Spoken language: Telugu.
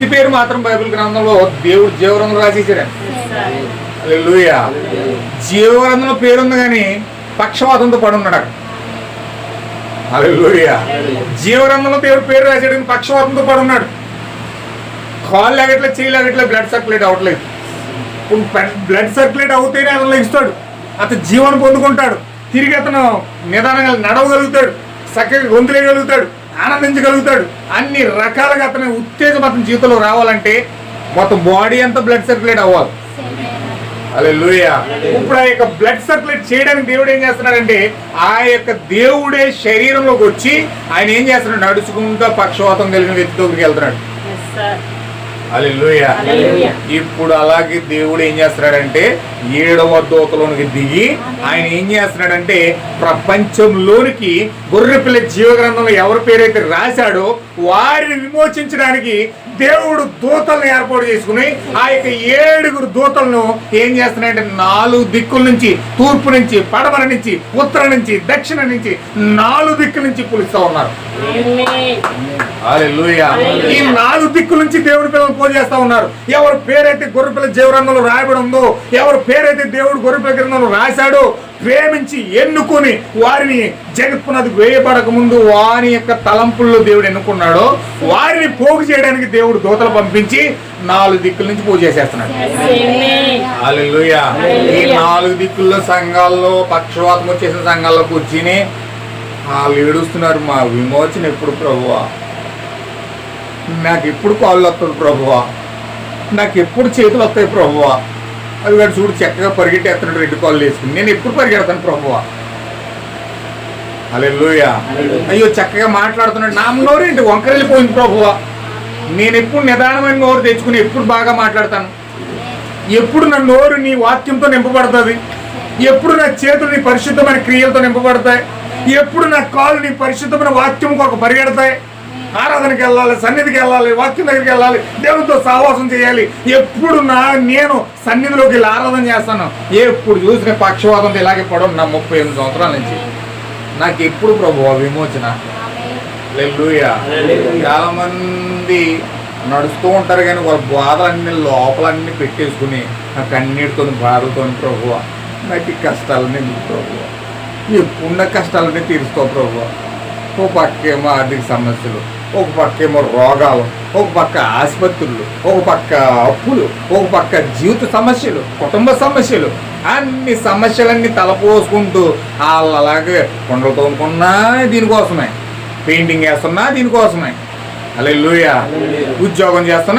పేరు మాత్రం బైబిల్ గ్రంథంలో దేవుడు జీవగ్రంథంలో రాసేసాడు. హల్లెలూయా. జీవగ్రంథంలో పేరుంది కానీ పక్షవాతంతో పడున్నాడు అక్కడ. హల్లెలూయా. జీవగ్రంథంలో దేవుడు పేరు రాశాడు కానీ పక్షవాతంతో పడున్నాడు. కాళ్ళు లాగట్లేదు, చేయి లాగట్లేదు, బ్లడ్ సర్క్యులేట్ అవ్వట్లేదు. బ్లడ్ సర్క్యులేట్ అవుతేనే అతను ఇస్తాడు, అతను జీవనం పొందుకుంటాడు, తిరిగి అతను నిదానంగా నడవగలుగుతాడు, చక్కగా గొంతులేయగలుగుతాడు, ఆనందించగలుగుతాడు. అన్ని రకాలుగా అతని ఉత్తేజం అతని జీవితంలో రావాలంటే మొత్తం బాడీ అంతా బ్లడ్ సర్క్యులేట్ అవ్వాలి. హల్లెలూయా. ఇప్పుడు ఆ యొక్క బ్లడ్ సర్క్యులేట్ చేయడానికి దేవుడు ఏం చేస్తున్నాడంటే ఆ యొక్క దేవుడే శరీరంలోకి వచ్చి ఆయన ఏం చేస్తున్నాడు, నడుచుకుంటూ పక్షవాతం కలిగిన వ్యక్తి దగ్గరికి వెళ్తున్నాడు. హల్లెలూయా. ఇప్పుడు అలాగే దేవుడు ఏం చేస్తున్నాడంటే 7వ దూతలోనికి దిగి ఆయన ఏం చేస్తున్నాడంటే ప్రపంచంలోనికి గొర్రెపిల్ల జీవగ్రంథంలో ఎవరి పేరైతే రాశాడో వారిని విమోచించడానికి దేవుడు దూతలను ఏర్పాటు చేసుకుని ఆ యొక్క 7 దూతలను ఏం చేస్తున్నాడంటే 4 దిక్కుల నుంచి, తూర్పు నుంచి, పడమర నుంచి, ఉత్తర నుంచి, దక్షిణ నుంచి, 4 దిక్కుల నుంచి పిలుస్తూ ఉన్నారు. హల్లెలూయా. ఈ 4 దిక్కుల నుంచి దేవుడి పిల్లలు పూజ చేస్తా ఉన్నారు. ఎవరి పేరైతే గొర్రెపిల్ల జీవగ్రంథంలో రాయబడి ఉందో, ఎవరి పేరైతే దేవుడు గొర్రెపిల్ల గ్రంథంలో రాశాడో, ప్రేమించి ఎన్నుకొని వారిని జగత్పునది వేయబడక ముందు వారి యొక్క తలంపుల్లో దేవుడు ఎన్నుకున్నాడో వారిని పోగు చేయడానికి దేవుడు దూతలు పంపించి 4 దిక్కుల నుంచి పూజ చేసేస్తున్నాడు. హల్లెలూయా. ఈ 4 దిక్కుల్లో సంఘాల్లో పక్షవాతం వచ్చేసిన సంఘాల్లో కూర్చుని వాళ్ళు ఏడుస్తున్నారు, మా విమోచన ఎప్పుడు ప్రభువా, నాకు ఎప్పుడు కాళ్ళు వస్తుంది ప్రభువా, నాకు ఎప్పుడు చేతులు వస్తాయి ప్రభువా. అది వాడు చూడు చక్కగా పరిగెట్టేస్తున్నాడు 2 కాళ్ళు వేసుకుని, నేను ఎప్పుడు పరిగెడతాను ప్రభువా. హల్లెలూయా. అయ్యో చక్కగా మాట్లాడుతున్నాడు, నా నోరు ఏంటి వంకరెళ్ళిపోయింది ప్రభువా, నేను ఎప్పుడు నిదానమైన నోరు తెచ్చుకుని ఎప్పుడు బాగా మాట్లాడతాను, ఎప్పుడు నా నోరు నీ వాక్యంతో నింపబడుతుంది, ఎప్పుడు నా చేతులు నీ పరిశుద్ధమైన క్రియలతో నింపబడతాయి, ఎప్పుడు నా కాళ్ళు నీ పరిశుద్ధమైన వాక్యం కొరకు పరిగెడతాయి, ఆరాధనకి వెళ్ళాలి, సన్నిధికి వెళ్ళాలి, వాక్యం దగ్గరికి వెళ్ళాలి, దేవునితో సహవాసం చేయాలి, ఎప్పుడు నేను సన్నిధిలోకి వెళ్ళి ఆరాధన చేస్తాను. ఎప్పుడు చూసిన పక్షవాతంతో ఇలాగే పడవు నా 38 సంవత్సరాల నుంచి. నాకు ఎప్పుడు ప్రభువా విమోచన. హల్లెలూయా. చాలా మంది నడుస్తూ ఉంటారు కానీ వాళ్ళ బాధలన్నీ లోపలన్నీ పెట్టేసుకుని నా కన్నీటితో బాధతో ప్రభువా నాకు ఈ కష్టాలన్నీ ప్రభువా, ఎప్పుడున్న కష్టాలన్నీ తీరుస్తావు ప్రభువా. ఒక పక్కేమో ఆర్థిక సమస్యలు, ఒక పక్కేమో రోగాలు, ఒక పక్క ఆసుపత్రులు, ఒక పక్క అప్పులు, ఒక పక్క జీవిత సమస్యలు, కుటుంబ సమస్యలు, అన్ని సమస్యలన్నీ తలపోసుకుంటూ వాళ్ళు అలాగే కొండలు తోముకున్నా దీనికోసమే, పెయింటింగ్ వేస్తున్నా దీనికోసమే, హల్లెలూయా, ఉద్యోగం చేస్తున్నా